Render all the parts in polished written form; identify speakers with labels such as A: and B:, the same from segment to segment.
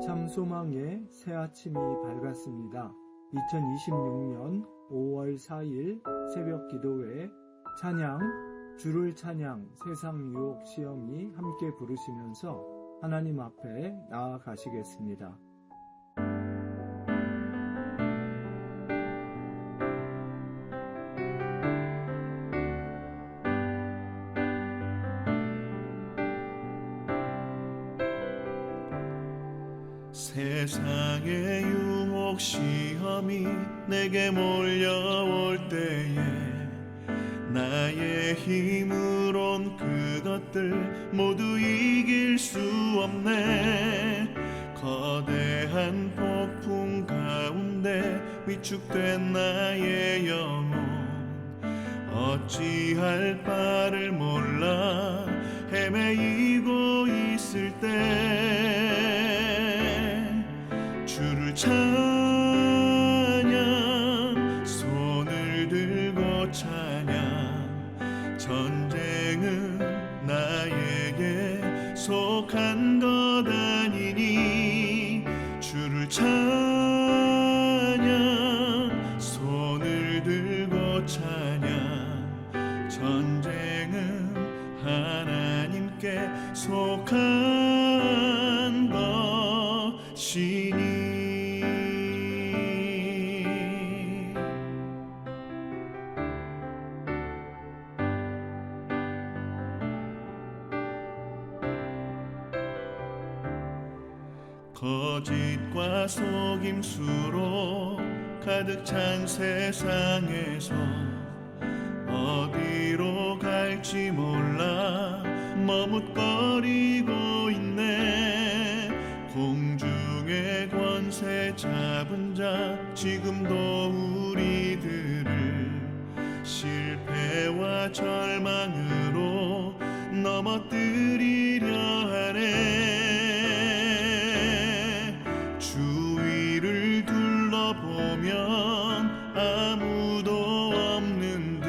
A: 참 소망의 새 아침이 밝았습니다. 2026년 5월 4일 새벽 기도회 찬양, 주를 찬양 세상 유혹 시험이 함께 부르시면서 하나님 앞에 나아가시겠습니다.
B: 세상의 유혹 시험이 내게 몰려올 때에 나의 힘으론 그것들 모두 이길 수 없네. 거대한 폭풍 가운데 위축된 나의 영혼 어찌할 바를 몰라 헤매이고 있을 때 주를 찬양, 손을 들고 찬양. 전쟁은 나에게 속한 것 아니니 주를 찬양, 손을 들고 찬양. 전쟁은 하나님께 속한 것이니. 거짓과 속임수로 가득 찬 세상에서 어디로 갈지 몰라 머뭇거리고 있네. 공중의 권세 잡은 자 지금도 우리들을 실패와 절망으로 넘어뜨리려 하네. 주위를 둘러보면 아무도 없는 듯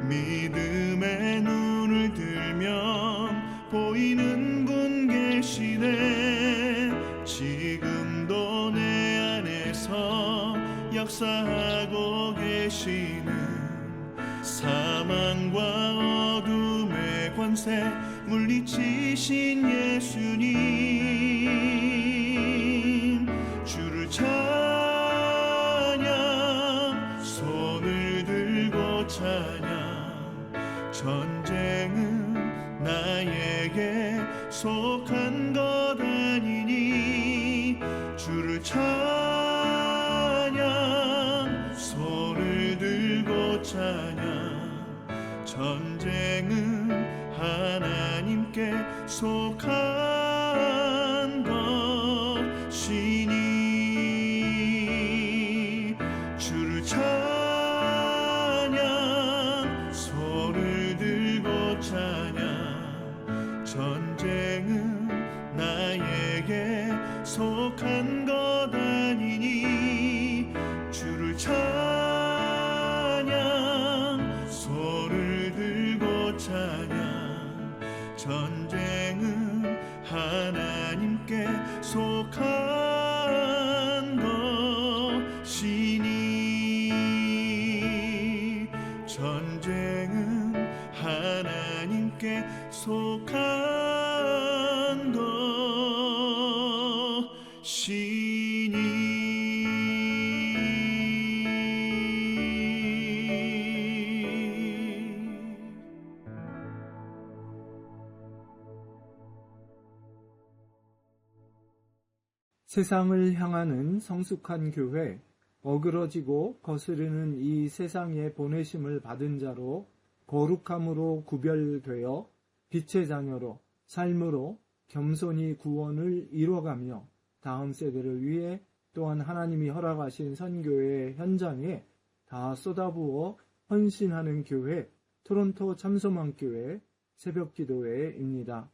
B: 믿음의 눈을 들면 보이는 분 계시네. 지금도 내 안에서 역사하고 계시는 사망과 어둠의 권세 물리치신 예수님. 주를 찬양, 손을 들고 찬양. 전쟁은 나에게 속한 것 아니니 주를 찬양, 손을 들고 찬양. 전쟁은 하나님께 속한 것이니. 주를 찬양, 손을 들고 찬양. 전쟁은 나에게 속한 것 아니니 주를 찬양, 손을 들고 찬양. 전쟁은 하나님께 속한 것이니. 전쟁은 하나님께 속한 것이니.
A: 세상을 향하는 성숙한 교회, 어그러지고 거스르는 이 세상에 보내심을 받은 자로 거룩함으로 구별되어 빛의 자녀로 삶으로 겸손히 구원을 이뤄가며 다음 세대를 위해 또한 하나님이 허락하신 선교의 현장에 다 쏟아부어 헌신하는 교회, 토론토 참소망교회 새벽기도회입니다.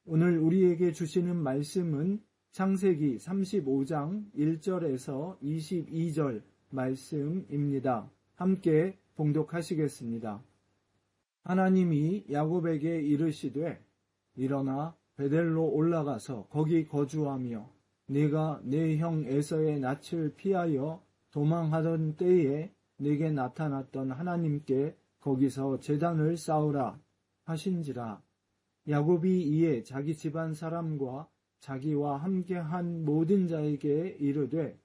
A: 오늘 우리에게 주시는 말씀은 창세기 35장 1절에서 22절 말씀입니다. 함께 봉독하시겠습니다. 하나님이 야곱에게 이르시되 일어나 베델로 올라가서 거기 거주하며 네가 내 형 에서의 낯을 피하여 도망하던 때에 내게 나타났던 하나님께 거기서 제단을 쌓으라 하신지라. 야곱이 이에 자기 집안 사람과 자기와 함께한 모든 자에게 이르되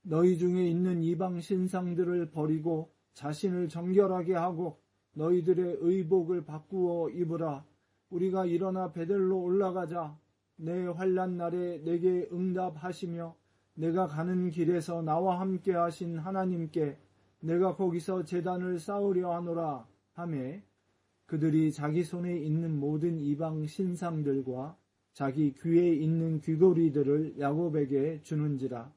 A: 너희 중에 있는 이방 신상들을 버리고 자신을 정결하게 하고 너희들의 의복을 바꾸어 입으라. 우리가 일어나 베델로 올라가자. 내 환난 날에 내게 응답하시며 내가 가는 길에서 나와 함께 하신 하나님께 내가 거기서 제단을 쌓으려 하노라 하매 그들이 자기 손에 있는 모든 이방 신상들과 자기 귀에 있는 귀고리들을 야곱에게 주는지라.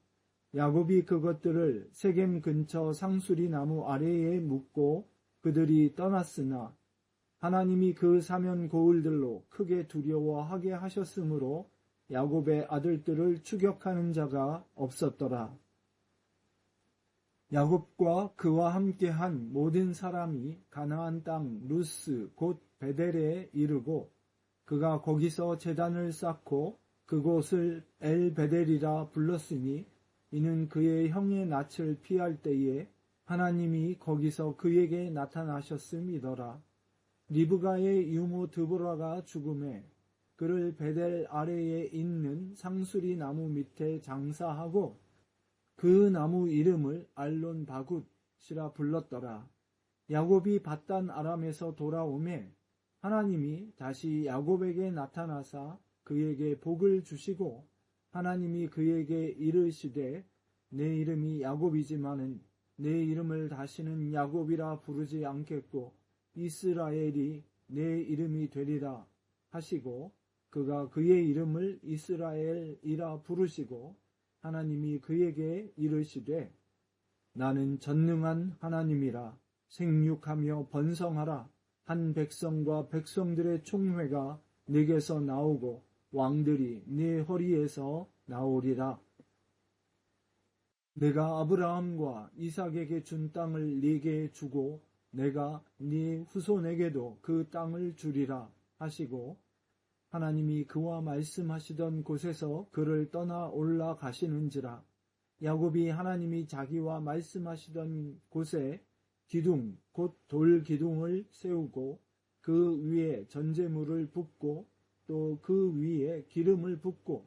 A: 야곱이 그것들을 세겜 근처 상수리 나무 아래에 묻고 그들이 떠났으나 하나님이 그 사면 고을들로 크게 두려워하게 하셨으므로 야곱의 아들들을 추격하는 자가 없었더라. 야곱과 그와 함께한 모든 사람이 가나안 땅 루스 곧 베델에 이르고 그가 거기서 제단을 쌓고 그곳을 엘베델이라 불렀으니 이는 그의 형의 낯을 피할 때에 하나님이 거기서 그에게 나타나셨음이더라. 리브가의 유모 드보라가 죽음에 그를 베델 아래에 있는 상수리 나무 밑에 장사하고 그 나무 이름을 알론 바굿이라 불렀더라. 야곱이 밧단 아람에서 돌아오매 하나님이 다시 야곱에게 나타나사 그에게 복을 주시고 하나님이 그에게 이르시되 내 이름이 야곱이지만은 내 이름을 다시는 야곱이라 부르지 않겠고 이스라엘이 내 이름이 되리라 하시고 그가 그의 이름을 이스라엘이라 부르시고 하나님이 그에게 이르시되 나는 전능한 하나님이라 생육하며 번성하라 한 백성과 백성들의 총회가 네게서 나오고 왕들이 네 허리에서 나오리라. 내가 아브라함과 이삭에게 준 땅을 네게 주고 내가 네 후손에게도 그 땅을 주리라 하시고 하나님이 그와 말씀하시던 곳에서 그를 떠나 올라가시는지라. 야곱이 하나님이 자기와 말씀하시던 곳에 기둥 곧 돌 기둥을 세우고 그 위에 전제물을 붓고 또 그 위에 기름을 붓고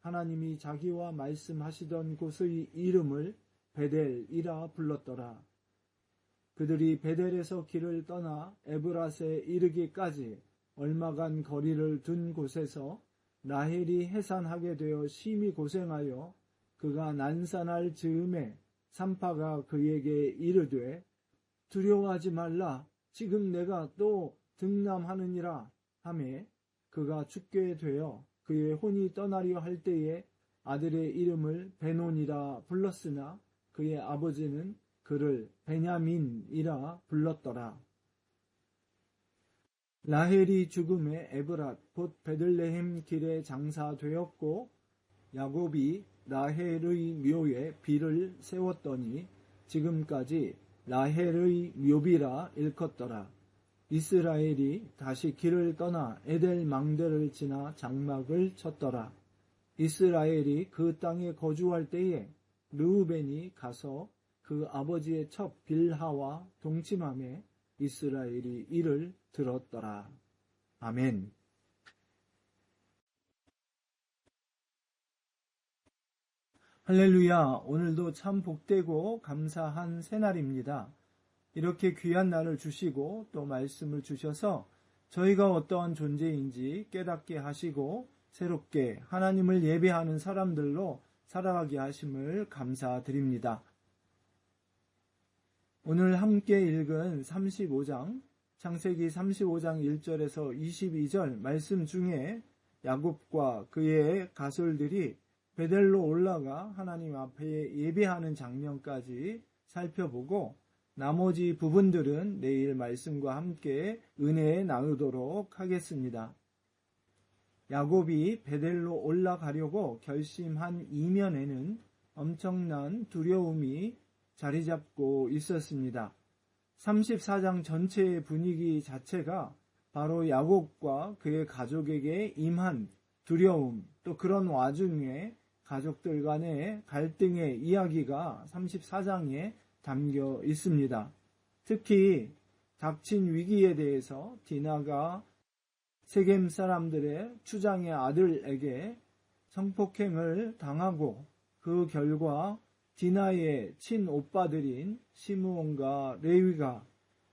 A: 하나님이 자기와 말씀하시던 곳의 이름을 베델이라 불렀더라. 그들이 베델에서 길을 떠나 에브랏에 이르기까지 얼마간 거리를 둔 곳에서 라헬이 해산하게 되어 심히 고생하여 그가 난산할 즈음에 산파가 그에게 이르되 두려워하지 말라 지금 내가 또 등남하느니라 하매 그가 죽게 되어 그의 혼이 떠나려 할 때에 아들의 이름을 베논이라 불렀으나 그의 아버지는 그를 베냐민이라 불렀더라. 라헬이 죽음에 에브랏 곧 베들레헴 길에 장사되었고 야곱이 라헬의 묘에 비를 세웠더니 지금까지 라헬의 묘비라 일컫더라. 이스라엘이 다시 길을 떠나 에델 망대를 지나 장막을 쳤더라. 이스라엘이 그 땅에 거주할 때에 르우벤이 가서 그 아버지의 첩 빌하와 동침하며 이스라엘이 이를 들었더라. 아멘. 할렐루야. 오늘도 참 복되고 감사한 새날입니다. 이렇게 귀한 날을 주시고 또 말씀을 주셔서 저희가 어떠한 존재인지 깨닫게 하시고 새롭게 하나님을 예배하는 사람들로 살아가게 하심을 감사드립니다. 오늘 함께 읽은 35장, 창세기 35장 1절에서 22절 말씀 중에 야곱과 그의 가솔들이 베델로 올라가 하나님 앞에 예배하는 장면까지 살펴보고 나머지 부분들은 내일 말씀과 함께 은혜 나누도록 하겠습니다. 야곱이 베델로 올라가려고 결심한 이면에는 엄청난 두려움이 자리 잡고 있었습니다. 34장 전체의 분위기 자체가 바로 야곱과 그의 가족에게 임한 두려움, 또 그런 와중에 가족들 간의 갈등의 이야기가 34장에 담겨 있습니다. 특히 닥친 위기에 대해서 디나가 세겜 사람들의 추장의 아들에게 성폭행을 당하고 그 결과 디나의 친오빠들인 시므온과 레위가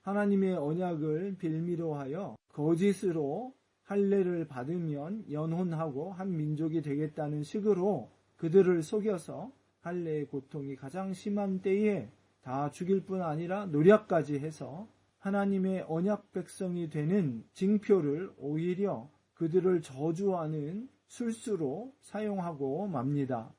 A: 하나님의 언약을 빌미로 하여 거짓으로 할례를 받으면 연혼하고 한 민족이 되겠다는 식으로 그들을 속여서 할례의 고통이 가장 심한 때에 다 죽일 뿐 아니라 노략까지 해서 하나님의 언약 백성이 되는 징표를 오히려 그들을 저주하는 술수로 사용하고 맙니다.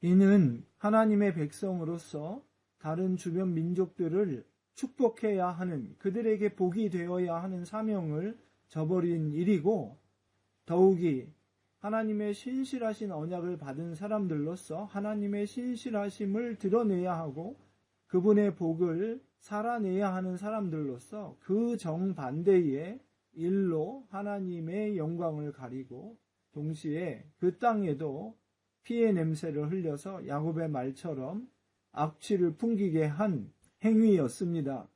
A: 이는 하나님의 백성으로서 다른 주변 민족들을 축복해야 하는, 그들에게 복이 되어야 하는 사명을 저버린 일이고, 더욱이 하나님의 신실하신 언약을 받은 사람들로서 하나님의 신실하심을 드러내야 하고 그분의 복을 살아내야 하는 사람들로서 그 정반대의 일로 하나님의 영광을 가리고 동시에 그 땅에도 피의 냄새를 흘려서 야곱의 말처럼 악취를 풍기게 한 행위였습니다.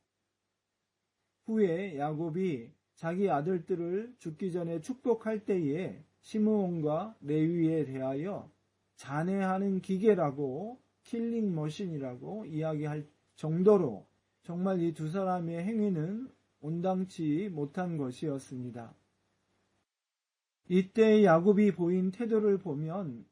A: 후에 야곱이 자기 아들들을 죽기 전에 축복할 때에 시므온과 레위에 대하여 잔해하는 기계라고 킬링 머신이라고 이야기할 정도로 정말 이 두 사람의 행위는 온당치 못한 것이었습니다. 이때 야곱이 보인 태도를 보면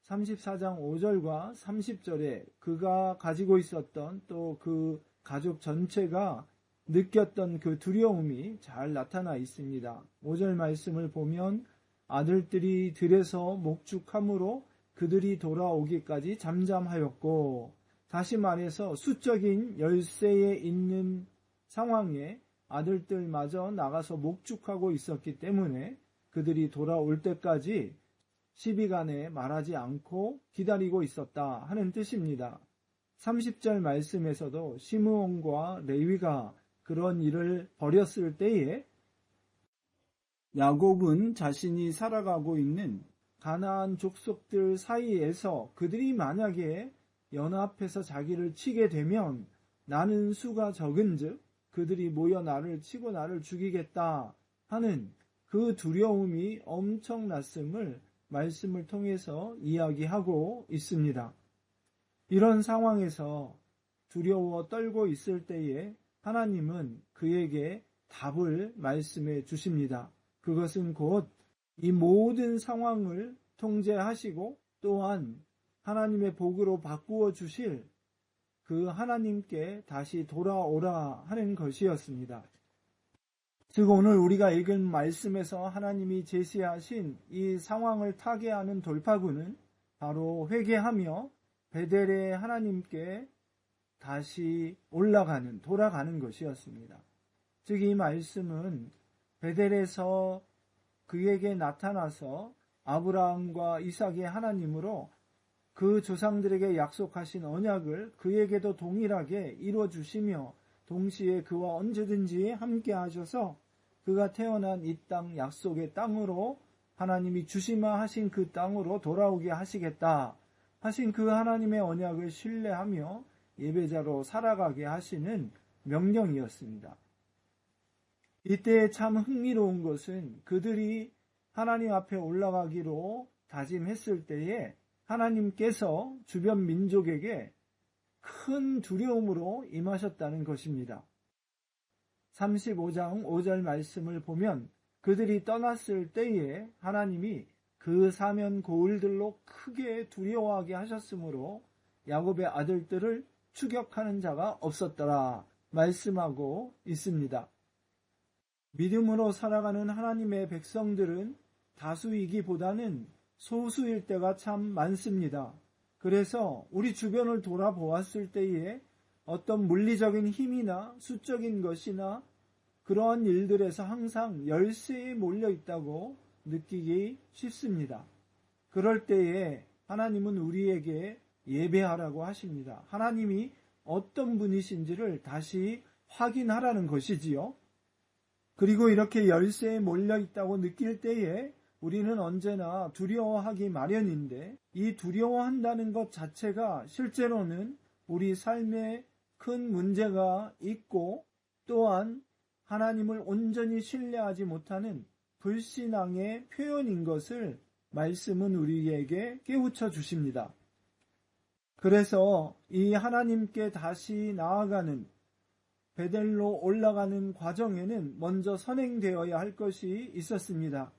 A: 34장 5절과 30절에 그가 가지고 있었던 또 그 가족 전체가 느꼈던 그 두려움이 잘 나타나 있습니다. 5절 말씀을 보면 아들들이 들에서 목축함으로 그들이 돌아오기까지 잠잠하였고, 다시 말해서 수적인 열세에 있는 상황에 아들들마저 나가서 목축하고 있었기 때문에 그들이 돌아올 때까지 시비간에 말하지 않고 기다리고 있었다 하는 뜻입니다. 30절 말씀에서도 시므온과 레위가 그런 일을 벌였을 때에 야곱은 자신이 살아가고 있는 가나안 족속들 사이에서 그들이 만약에 연합해서 자기를 치게 되면 나는 수가 적은즉 그들이 모여 나를 치고 나를 죽이겠다 하는 그 두려움이 엄청났음을 말씀을 통해서 이야기하고 있습니다. 이런 상황에서 두려워 떨고 있을 때에 하나님은 그에게 답을 말씀해 주십니다. 그것은 곧 이 모든 상황을 통제하시고 또한 하나님의 복으로 바꾸어 주실 그 하나님께 다시 돌아오라 하는 것이었습니다. 즉 오늘 우리가 읽은 말씀에서 하나님이 제시하신 이 상황을 타개하는 돌파구는 바로 회개하며 베델의 하나님께 다시 돌아가는 것이었습니다. 즉 이 말씀은 베델에서 그에게 나타나서 아브라함과 이삭의 하나님으로 그 조상들에게 약속하신 언약을 그에게도 동일하게 이루어주시며 동시에 그와 언제든지 함께 하셔서 그가 태어난 이 땅 약속의 땅으로 하나님이 주시마 하신 그 땅으로 돌아오게 하시겠다 하신 그 하나님의 언약을 신뢰하며 예배자로 살아가게 하시는 명령이었습니다. 이때 참 흥미로운 것은 그들이 하나님 앞에 올라가기로 다짐했을 때에 하나님께서 주변 민족에게 큰 두려움으로 임하셨다는 것입니다. 35장 5절 말씀을 보면 그들이 떠났을 때에 하나님이 그 사면 고을들로 크게 두려워하게 하셨으므로 야곱의 아들들을 추격하는 자가 없었더라 말씀하고 있습니다. 믿음으로 살아가는 하나님의 백성들은 다수이기보다는 소수일 때가 참 많습니다. 그래서 우리 주변을 돌아보았을 때에 어떤 물리적인 힘이나 수적인 것이나 그러한 일들에서 항상 열세에 몰려 있다고 느끼기 쉽습니다. 그럴 때에 하나님은 우리에게 예배하라고 하십니다. 하나님이 어떤 분이신지를 다시 확인하라는 것이지요. 그리고 이렇게 열세에 몰려 있다고 느낄 때에 우리는 언제나 두려워하기 마련인데 이 두려워한다는 것 자체가 실제로는 우리 삶에 큰 문제가 있고 또한 하나님을 온전히 신뢰하지 못하는 불신앙의 표현인 것을 말씀은 우리에게 깨우쳐 주십니다. 그래서 이 하나님께 다시 나아가는 베델로 올라가는 과정에는 먼저 선행되어야 할 것이 있었습니다.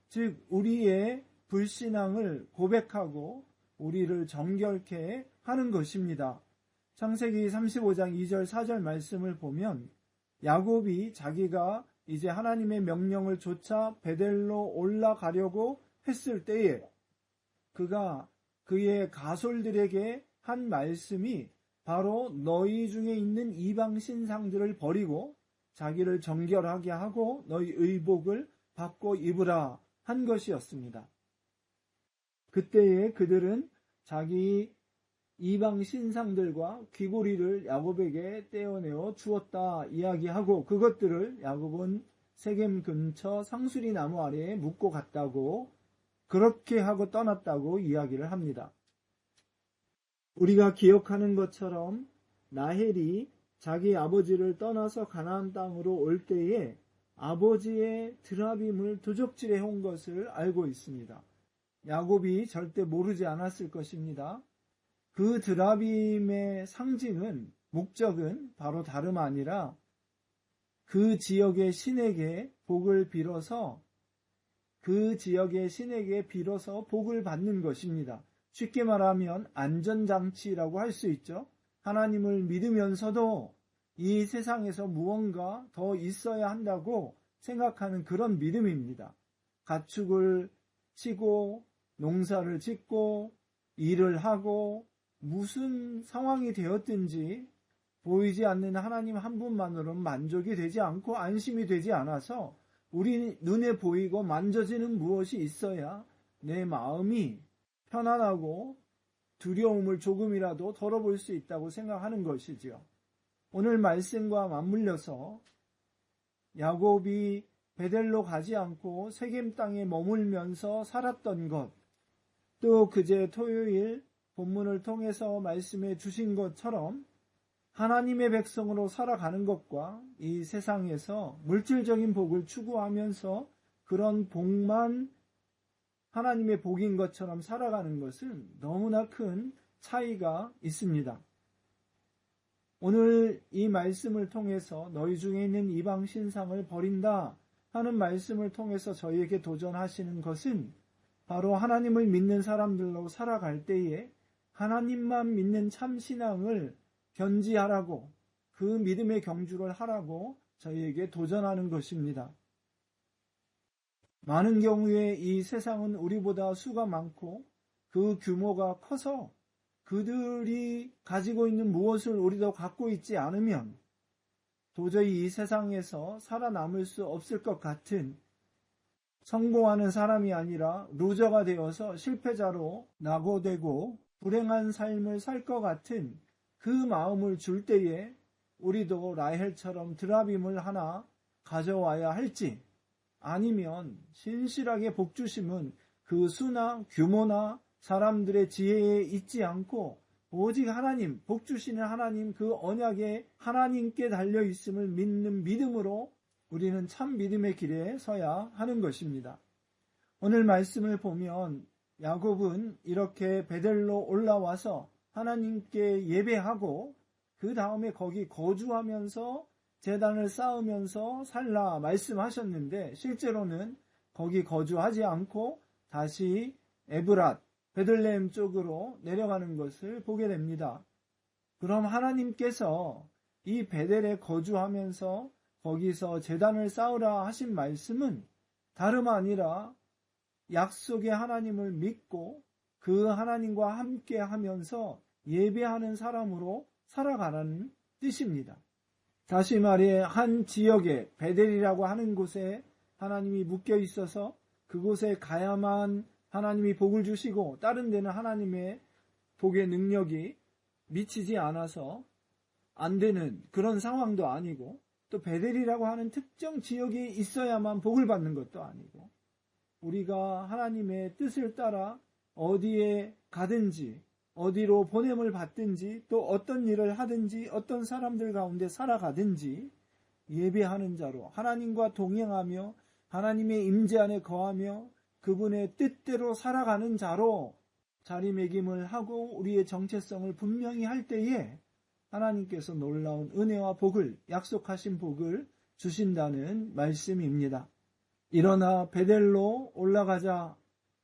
A: 즉 우리의 불신앙을 고백하고 우리를 정결케 하는 것입니다. 창세기 35장 2절 4절 말씀을 보면 야곱이 자기가 이제 하나님의 명령을 좇아 베델로 올라가려고 했을 때에 그가 그의 가솔들에게 한 말씀이 바로 너희 중에 있는 이방 신상들을 버리고 자기를 정결하게 하고 너희 의복을 받고 입으라 한 것이었습니다. 그때에 그들은 자기 이방 신상들과 귀고리를 야곱에게 떼어내어 주었다 이야기하고 그것들을 야곱은 세겜 근처 상수리 나무 아래에 묻고 갔다고 그렇게 하고 떠났다고 이야기를 합니다. 우리가 기억하는 것처럼 라헬이 자기 아버지를 떠나서 가나안 땅으로 올 때에 아버지의 드라빔을 도적질해 온 것을 알고 있습니다. 야곱이 절대 모르지 않았을 것입니다. 그 드라빔의 상징은 목적은 바로 다름 아니라 그 지역의 신에게 복을 빌어서 복을 받는 것입니다. 쉽게 말하면 안전장치라고 할 수 있죠. 하나님을 믿으면서도 이 세상에서 무언가 더 있어야 한다고 생각하는 그런 믿음입니다. 가축을 치고 농사를 짓고 일을 하고 무슨 상황이 되었든지 보이지 않는 하나님 한 분만으로는 만족이 되지 않고 안심이 되지 않아서 우리 눈에 보이고 만져지는 무엇이 있어야 내 마음이 편안하고 두려움을 조금이라도 덜어볼 수 있다고 생각하는 것이지요. 오늘 말씀과 맞물려서 야곱이 베델로 가지 않고 세겜 땅에 머물면서 살았던 것, 또 그제 토요일 본문을 통해서 말씀해 주신 것처럼 하나님의 백성으로 살아가는 것과 이 세상에서 물질적인 복을 추구하면서 그런 복만 하나님의 복인 것처럼 살아가는 것은 너무나 큰 차이가 있습니다. 오늘 이 말씀을 통해서 너희 중에 있는 이방 신상을 버린다 하는 말씀을 통해서 저희에게 도전하시는 것은 바로 하나님을 믿는 사람들로 살아갈 때에 하나님만 믿는 참 신앙을 견지하라고 그 믿음의 경주를 하라고 저희에게 도전하는 것입니다. 많은 경우에 이 세상은 우리보다 수가 많고 그 규모가 커서 그들이 가지고 있는 무엇을 우리도 갖고 있지 않으면 도저히 이 세상에서 살아남을 수 없을 것 같은 성공하는 사람이 아니라 루저가 되어서 실패자로 낙오되고 불행한 삶을 살 것 같은 그 마음을 줄 때에 우리도 라헬처럼 드라빔을 하나 가져와야 할지 아니면 신실하게 복주심은 그 수나 규모나 사람들의 지혜에 있지 않고 오직 하나님, 복주시는 하나님 그 언약에 하나님께 달려있음을 믿는 믿음으로 우리는 참 믿음의 길에 서야 하는 것입니다. 오늘 말씀을 보면 야곱은 이렇게 베델로 올라와서 하나님께 예배하고 그 다음에 거기 거주하면서 제단을 쌓으면서 살라 말씀하셨는데 실제로는 거기 거주하지 않고 다시 에브랏, 베들레헴 쪽으로 내려가는 것을 보게 됩니다. 그럼 하나님께서 이 베델에 거주하면서 거기서 제단을 쌓으라 하신 말씀은 다름 아니라 약속의 하나님을 믿고 그 하나님과 함께 하면서 예배하는 사람으로 살아가라는 뜻입니다. 다시 말해 한 지역에 베델이라고 하는 곳에 하나님이 묶여 있어서 그곳에 가야만 하나님이 복을 주시고 다른 데는 하나님의 복의 능력이 미치지 않아서 안 되는 그런 상황도 아니고 또 베델이라고 하는 특정 지역에 있어야만 복을 받는 것도 아니고 우리가 하나님의 뜻을 따라 어디에 가든지 어디로 보냄을 받든지 또 어떤 일을 하든지 어떤 사람들 가운데 살아가든지 예배하는 자로 하나님과 동행하며 하나님의 임재 안에 거하며 그분의 뜻대로 살아가는 자로 자리매김을 하고 우리의 정체성을 분명히 할 때에 하나님께서 놀라운 은혜와 복을, 약속하신 복을 주신다는 말씀입니다. 일어나 베델로 올라가자.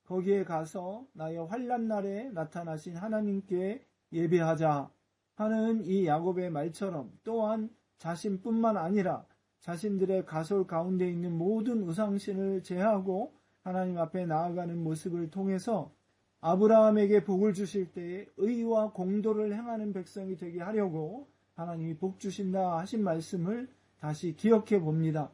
A: 거기에 가서 나의 환난 날에 나타나신 하나님께 예배하자 하는 이 야곱의 말처럼 또한 자신뿐만 아니라 자신들의 가솔 가운데 있는 모든 우상신을 제하고 하나님 앞에 나아가는 모습을 통해서 아브라함에게 복을 주실 때에 의와 공도를 행하는 백성이 되게 하려고 하나님이 복 주신다 하신 말씀을 다시 기억해 봅니다.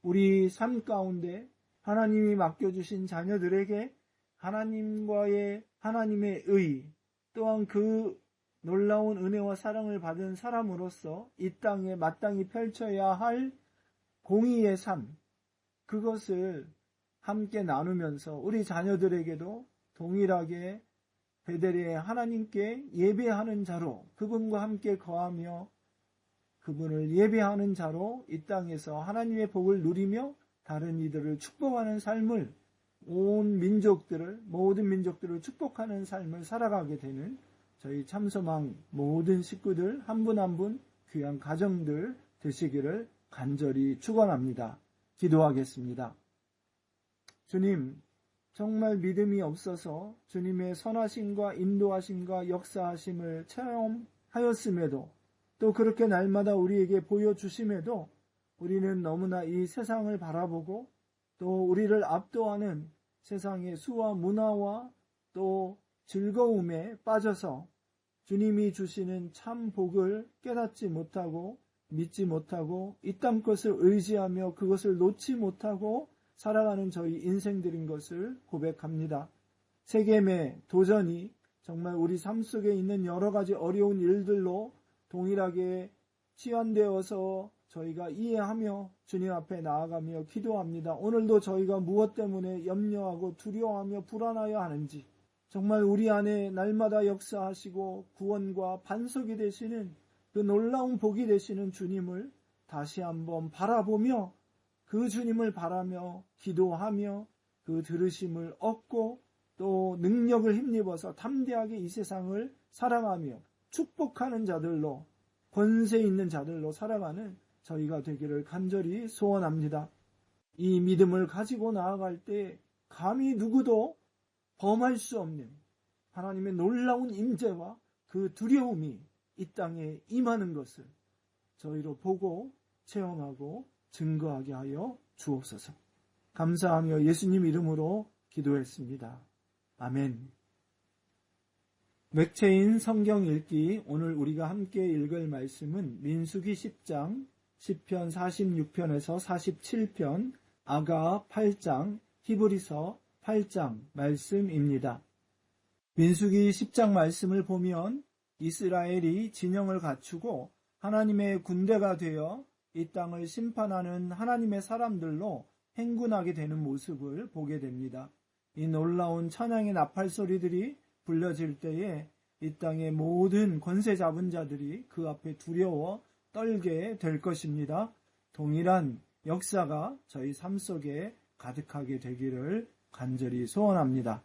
A: 우리 삶 가운데 하나님이 맡겨주신 자녀들에게 하나님의 의 또한 그 놀라운 은혜와 사랑을 받은 사람으로서 이 땅에 마땅히 펼쳐야 할 공의의 삶, 그것을 함께 나누면서 우리 자녀들에게도 동일하게 베델에 하나님께 예배하는 자로 그분과 함께 거하며 그분을 예배하는 자로 이 땅에서 하나님의 복을 누리며 다른 이들을 축복하는 삶을 온 민족들을 모든 민족들을 축복하는 삶을 살아가게 되는 저희 참소망 모든 식구들 한 분 한 분 귀한 가정들 되시기를 간절히 축원합니다. 기도하겠습니다. 주님, 정말 믿음이 없어서 주님의 선하심과 인도하심과 역사하심을 체험하였음에도 또 그렇게 날마다 우리에게 보여주심에도 우리는 너무나 이 세상을 바라보고 또 우리를 압도하는 세상의 수와 문화와 또 즐거움에 빠져서 주님이 주시는 참 복을 깨닫지 못하고 믿지 못하고 이 땅 것을 의지하며 그것을 놓지 못하고 살아가는 저희 인생들인 것을 고백합니다. 세겜의 도전이 정말 우리 삶 속에 있는 여러 가지 어려운 일들로 동일하게 치환되어서 저희가 이해하며 주님 앞에 나아가며 기도합니다. 오늘도 저희가 무엇 때문에 염려하고 두려워하며 불안하여 하는지 정말 우리 안에 날마다 역사하시고 구원과 반석이 되시는 그 놀라운 복이 되시는 주님을 다시 한번 바라보며 그 주님을 바라며 기도하며 그 들으심을 얻고 또 능력을 힘입어서 담대하게 이 세상을 살아가며 축복하는 자들로 권세 있는 자들로 살아가는 저희가 되기를 간절히 소원합니다. 이 믿음을 가지고 나아갈 때 감히 누구도 범할 수 없는 하나님의 놀라운 임재와 그 두려움이 이 땅에 임하는 것을 저희로 보고 체험하고 증거하게 하여 주옵소서. 감사하며 예수님 이름으로 기도했습니다. 아멘. 맥체인 성경 읽기 오늘 우리가 함께 읽을 말씀은 민수기 10장, 시편 46편에서 47편, 아가 8장, 히브리서 8장 말씀입니다. 민수기 10장 말씀을 보면 이스라엘이 진영을 갖추고 하나님의 군대가 되어 이 땅을 심판하는 하나님의 사람들로 행군하게 되는 모습을 보게 됩니다. 이 놀라운 찬양의 나팔 소리들이 불려질 때에 이 땅의 모든 권세 잡은 자들이 그 앞에 두려워 떨게 될 것입니다. 동일한 역사가 저희 삶 속에 가득하게 되기를 간절히 소원합니다.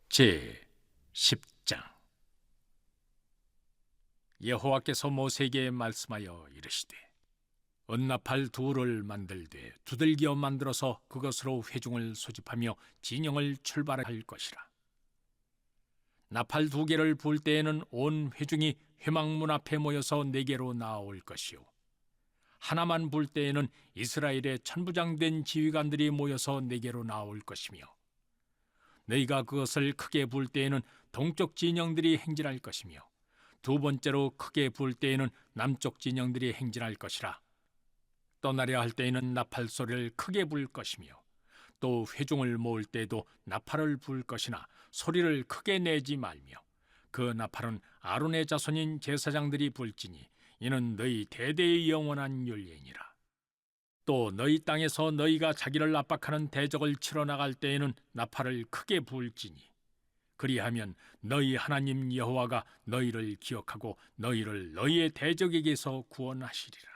C: 제 10장. 여호와께서 모세에게 말씀하여 이르시되 은나팔 둘을 만들되 두들겨 만들어서 그것으로 회중을 소집하며 진영을 출발할 것이라. 나팔 2개를 불 때에는 온 회중이 회막문 앞에 모여서 내게로 나아올 것이요 하나만 불 때에는 이스라엘의 천부장된 지휘관들이 모여서 내게로 나아올 것이며 너희가 그것을 크게 불 때에는 동쪽 진영들이 행진할 것이며 두 번째로 크게 불 때에는 남쪽 진영들이 행진할 것이라. 떠나려 할 때에는 나팔 소리를 크게 불 것이며 또 회중을 모을 때에도 나팔을 불 것이나 소리를 크게 내지 말며 그 나팔은 아론의 자손인 제사장들이 불지니 이는 너희 대대의 영원한 율례니라. 또 너희 땅에서 너희가 자기를 압박하는 대적을 치러 나갈 때에는 나팔을 크게 불지니 그리하면 너희 하나님 여호와가 너희를 기억하고 너희를 너희의 대적에게서 구원하시리라.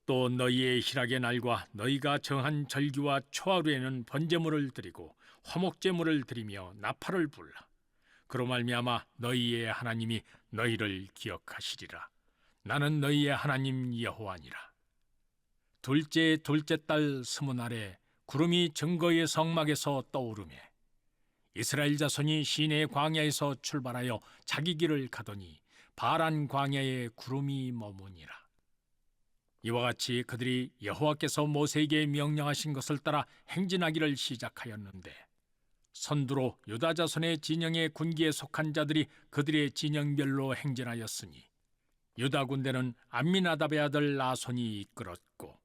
C: 또 너희의 희락의 날과 너희가 정한 절기와 초하루에는 번제물을 드리고 화목제물을 드리며 나팔을 불라. 그로 말미암아 너희의 하나님이 너희를 기억하시리라. 나는 너희의 하나님 여호와니라. 둘째 달 스무날에 구름이 증거의 성막에서 떠오르매 이스라엘 자손이 시내 광야에서 출발하여 자기 길을 가더니 바란 광야에 구름이 머무니라. 이와 같이 그들이 여호와께서 모세에게 명령하신 것을 따라 행진하기를 시작하였는데 선두로 유다 자손의 진영의 군기에 속한 자들이 그들의 진영별로 행진하였으니 유다 군대는 암미나답의 아들 나손이 이끌었고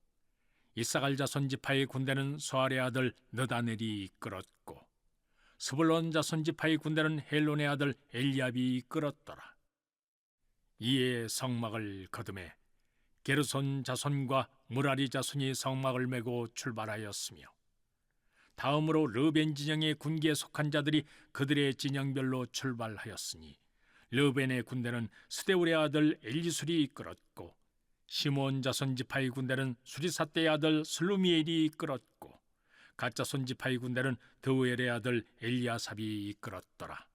C: 이사갈 자손 지파의 군대는 수알의 아들 느다넬이 이끌었고 스불론 자손 지파의 군대는 헬론의 아들 엘리압이 이끌었더라. 이에 성막을 거두매 게르손 자손과 무라리 자손이 성막을 메고 출발하였으며 다음으로 르벤 진영의 군기에 속한 자들이 그들의 진영별로 출발하였으니 르벤의 군대는 스데울의 아들 엘리술이 이끌었고 시몬 자손 지파의 군대는 수리사떼의 아들 슬루미엘이 이끌었고 갓 자손 지파의 군대는 드우엘의 아들 엘리아삽이 이끌었더라.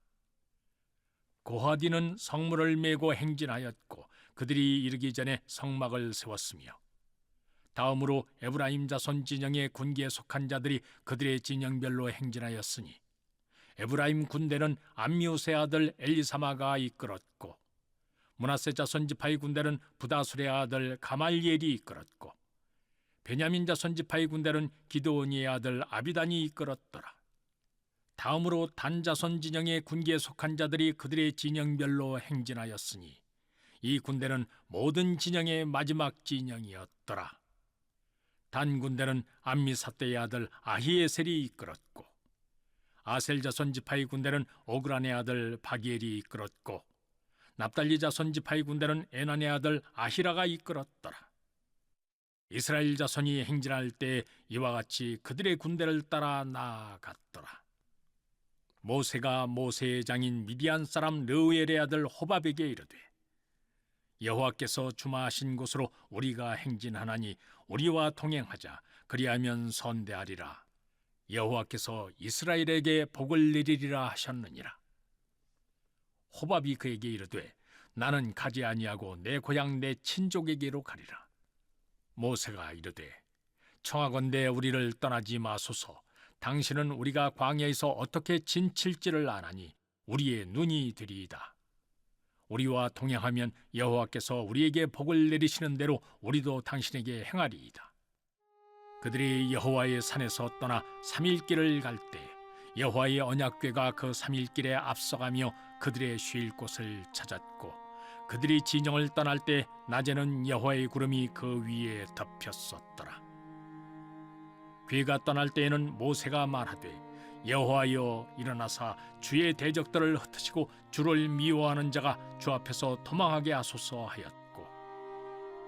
C: 고하디는 성문을 메고 행진하였고 그들이 이르기 전에 성막을 세웠으며 다음으로 에브라임 자손 진영의 군기에 속한 자들이 그들의 진영별로 행진하였으니 에브라임 군대는 암미우스의 아들 엘리사마가 이끌었고 므낫세 자손 지파의 군대는 부다술의 아들 가말리엘이 이끌었고 베냐민 자손 지파의 군대는 기드오니의 아들 아비단이 이끌었더라. 다음으로 단 자손 진영의 군기에 속한 자들이 그들의 진영별로 행진하였으니 이 군대는 모든 진영의 마지막 진영이었더라. 단 군대는 암미사떼의 아들 아히에셀이 이끌었고 아셀 자손 지파의 군대는 오그란의 아들 바기엘이 이끌었고 납달리 자손 지파의 군대는 에난의 아들 아히라가 이끌었더라. 이스라엘 자손이 행진할 때 이와 같이 그들의 군대를 따라 나아갔더라. 모세가 모세의 장인 미디안 사람 르우엘의 아들 호밥에게 이르되 여호와께서 주마하신 곳으로 우리가 행진하나니 우리와 동행하자. 그리하면 선대하리라. 여호와께서 이스라엘에게 복을 내리리라 하셨느니라. 호밥이 그에게 이르되 나는 가지 아니하고 내 고향 내 친족에게로 가리라. 모세가 이르되 청하건대 우리를 떠나지 마소서. 당신은 우리가 광야에서 어떻게 진칠지를 아나니 우리의 눈이 되리이다. 우리와 동행하면 여호와께서 우리에게 복을 내리시는 대로 우리도 당신에게 행하리이다. 그들이 여호와의 산에서 떠나 3일 길을 갈 때 여호와의 언약궤가 그 3일 길에 앞서가며 그들의 쉴 곳을 찾았고 그들이 진영을 떠날 때 낮에는 여호와의 구름이 그 위에 덮였었더라. 궤가 떠날 때에는 모세가 말하되 여호와여 일어나사 주의 대적들을 흩으시고 주를 미워하는 자가 주 앞에서 도망하게 하소서 하였고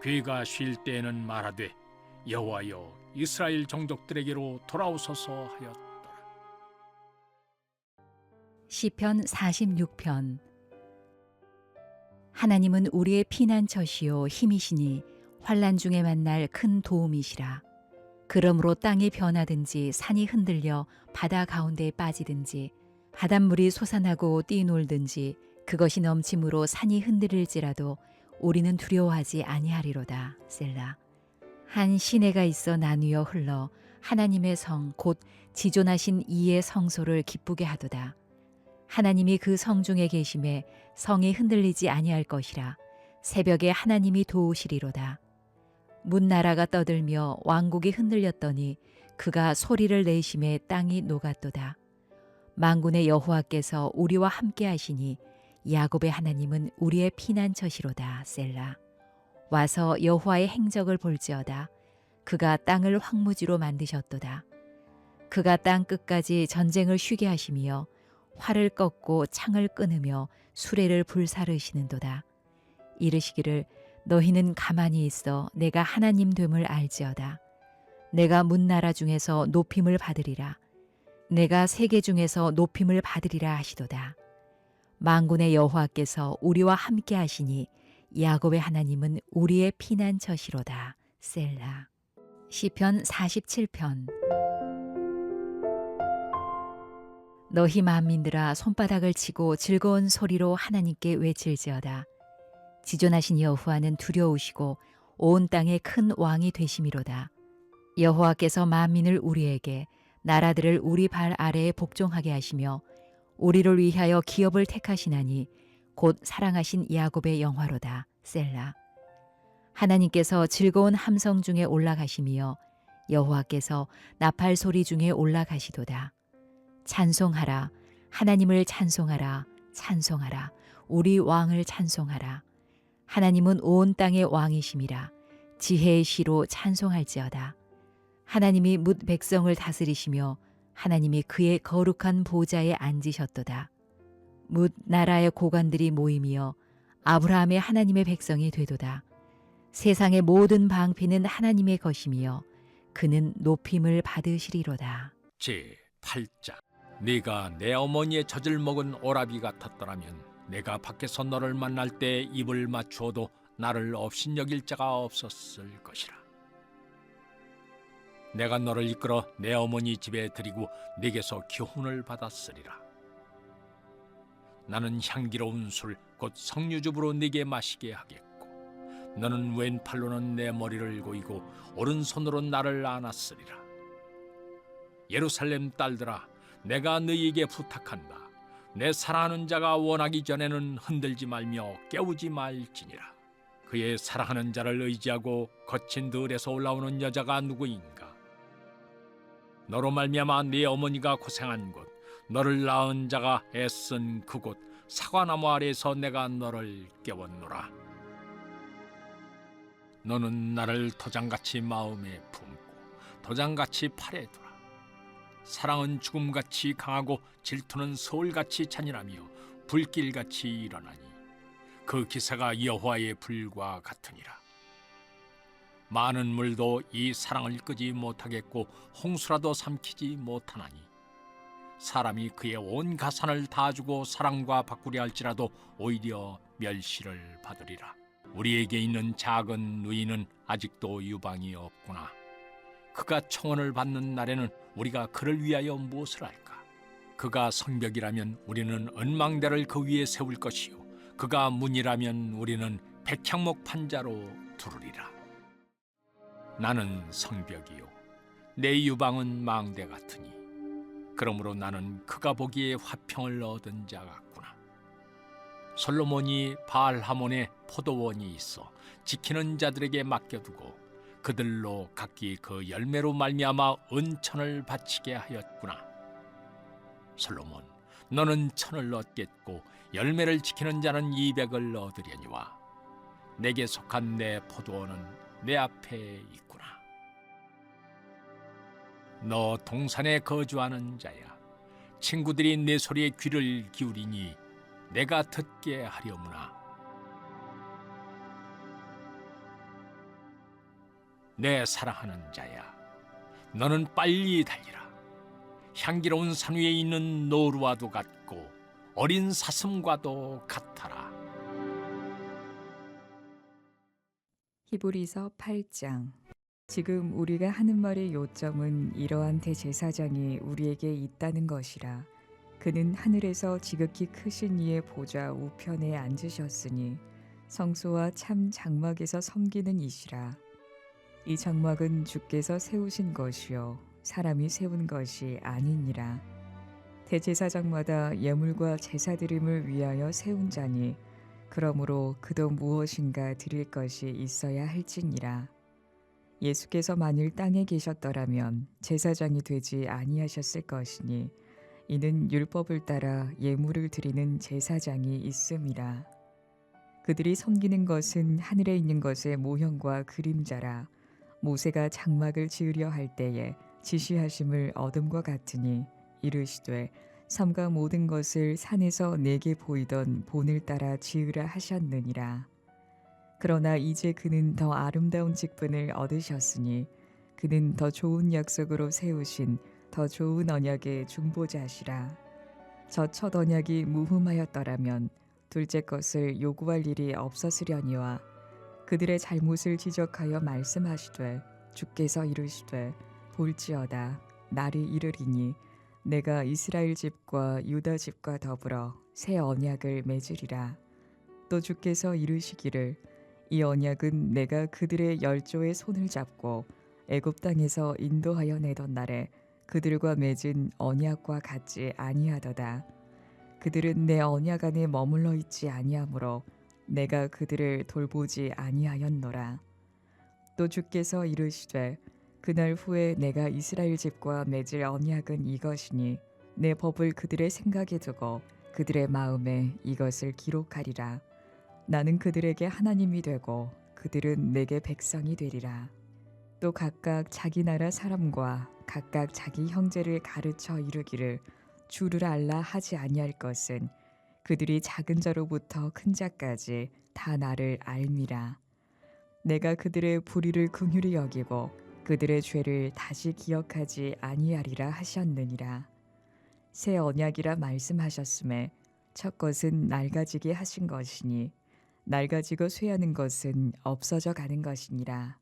C: 궤가 쉴 때에는 말하되 여호와여 이스라엘 종족들에게로 돌아오소서 하였더라.
D: 시편 46편. 하나님은 우리의 피난처시요 힘이시니 환난 중에 만날 큰 도움이시라. 그러므로 땅이 변하든지 산이 흔들려 바다 가운데에 빠지든지 바닷물이 솟아나고 뛰놀든지 그것이 넘침으로 산이 흔들릴지라도 우리는 두려워하지 아니하리로다. 셀라. 한 시내가 있어 나누어 흘러 하나님의 성 곧 지존하신 이의 성소를 기쁘게 하도다. 하나님이 그 성 중에 계심에 성이 흔들리지 아니할 것이라. 새벽에 하나님이 도우시리로다. 문나라가 떠들며 왕국이 흔들렸더니 그가 소리를 내심에 땅이 녹았도다. 만군의 여호와께서 우리와 함께 하시니 야곱의 하나님은 우리의 피난처시로다. 셀라. 와서 여호와의 행적을 볼지어다. 그가 땅을 황무지로 만드셨도다. 그가 땅 끝까지 전쟁을 쉬게 하시며 활을 꺾고 창을 끊으며 수레를 불사르시는도다. 이르시기를 너희는 가만히 있어 내가 하나님 됨을 알지어다. 내가 문나라 중에서 높임을 받으리라. 내가 세계 중에서 높임을 받으리라 하시도다. 만군의 여호와께서 우리와 함께 하시니 야곱의 하나님은 우리의 피난처시로다. 셀라. 시편 47편. 너희 만민들아 손바닥을 치고 즐거운 소리로 하나님께 외칠지어다. 지존하신 여호와는 두려우시고 온 땅의 큰 왕이 되심이로다. 여호와께서 만민을 우리에게 나라들을 우리 발 아래에 복종하게 하시며 우리를 위하여 기업을 택하시나니 곧 사랑하신 야곱의 영화로다. 셀라. 하나님께서 즐거운 함성 중에 올라가시며 여호와께서 나팔 소리 중에 올라가시도다. 찬송하라. 하나님을 찬송하라. 찬송하라. 우리 왕을 찬송하라. 하나님은 온 땅의 왕이심이라. 지혜의 시로 찬송할지어다. 하나님이 뭇 백성을 다스리시며 하나님이 그의 거룩한 보좌에 앉으셨도다. 뭇 나라의 고관들이 모임이여 아브라함의 하나님의 백성이 되도다. 세상의 모든 방패는 하나님의 것이며 그는 높임을 받으시리로다.
C: 제8장. 네가 내 어머니의 젖을 먹은 오라비 같았더라면 내가 밖에서 너를 만날 때 입을 맞추어도 나를 업신여길 자가 없었을 것이라. 내가 너를 이끌어 내 어머니 집에 들이고 네게서 교훈을 받았으리라. 나는 향기로운 술 곧 석류즙으로 네게 마시게 하겠고 너는 왼팔로는 내 머리를 고이고 오른손으로 나를 안았으리라. 예루살렘 딸들아, 내가 너희에게 부탁한다. 내 사랑하는 자가 원하기 전에는 흔들지 말며 깨우지 말지니라. 그의 사랑하는 자를 의지하고 거친 들에서 올라오는 여자가 누구인가? 너로 말미암아 네 어머니가 고생한 곳, 너를 낳은 자가 애쓴 그곳 사과나무 아래에서 내가 너를 깨웠노라. 너는 나를 도장같이 마음에 품고 도장같이 팔에 두라. 사랑은 죽음같이 강하고 질투는 서울같이 잔인하며 불길같이 일어나니 그 기사가 여호와의 불과 같으니라. 많은 물도 이 사랑을 끄지 못하겠고 홍수라도 삼키지 못하나니 사람이 그의 온 가산을 다 주고 사랑과 바꾸려 할지라도 오히려 멸시를 받으리라. 우리에게 있는 작은 누이는 아직도 유방이 없구나. 그가 청혼을 받는 날에는 우리가 그를 위하여 무엇을 할까? 그가 성벽이라면 우리는 은망대를 그 위에 세울 것이요 그가 문이라면 우리는 백향목 판자로 두르리라. 나는 성벽이요 내 유방은 망대 같으니 그러므로 나는 그가 보기에 화평을 얻은 자 같구나. 솔로몬이 바알하몬에 포도원이 있어 지키는 자들에게 맡겨두고 그들로 각기 그 열매로 말미암아 은천을 바치게 하였구나. 솔로몬, 너는 천을 얻겠고 열매를 지키는 자는 200을 얻으려니와 내게 속한 내 포도원은 내 앞에 있구나. 너 동산에 거주하는 자야, 친구들이 내 소리에 귀를 기울이니 내가 듣게 하려무나. 내 사랑하는 자야, 너는 빨리 달리라. 향기로운 산 위에 있는 노루와도 같고 어린 사슴과도 같아라.
E: 히브리서 8장. 지금 우리가 하는 말의 요점은 이러한 대제사장이 우리에게 있다는 것이라. 그는 하늘에서 지극히 크신 이의 보좌 우편에 앉으셨으니 성소와 참 장막에서 섬기는 이시라. 이 장막은 주께서 세우신 것이요 사람이 세운 것이 아니니라. 대제사장마다 예물과 제사드림을 위하여 세운 자니 그러므로 그도 무엇인가 드릴 것이 있어야 할지니라. 예수께서 만일 땅에 계셨더라면 제사장이 되지 아니하셨을 것이니 이는 율법을 따라 예물을 드리는 제사장이 있음이라. 그들이 섬기는 것은 하늘에 있는 것의 모형과 그림자라. 모세가 장막을 지으려 할 때에 지시하심을 얻음과 같으니 이르시되 삼가 모든 것을 산에서 내게 보이던 본을 따라 지으라 하셨느니라. 그러나 이제 그는 더 아름다운 직분을 얻으셨으니 그는 더 좋은 약속으로 세우신 더 좋은 언약의 중보자시라. 저 첫 언약이 무흠하였더라면 둘째 것을 요구할 일이 없었으려니와 그들의 잘못을 지적하여 말씀하시되 주께서 이르시되 볼지어다 날이 이르리니 내가 이스라엘 집과 유다 집과 더불어 새 언약을 맺으리라. 또 주께서 이르시기를 이 언약은 내가 그들의 열조의 손을 잡고 애굽 땅에서 인도하여 내던 날에 그들과 맺은 언약과 같지 아니하도다. 그들은 내 언약 안에 머물러 있지 아니하므로 내가 그들을 돌보지 아니하였노라. 또 주께서 이르시되 그날 후에 내가 이스라엘 집과 맺을 언약은 이것이니 내 법을 그들의 생각에 두고 그들의 마음에 이것을 기록하리라. 나는 그들에게 하나님이 되고 그들은 내게 백성이 되리라. 또 각각 자기 나라 사람과 각각 자기 형제를 가르쳐 이르기를 주를 알라 하지 아니할 것은 그들이 작은 자로부터 큰 자까지 다 나를 알미라. 내가 그들의 불의를 긍휼히 여기고 그들의 죄를 다시 기억하지 아니하리라 하셨느니라. 새 언약이라 말씀하셨음에 첫 것은 낡아지게 하신 것이니 낡아지고 쇠하는 것은 없어져 가는 것이니라.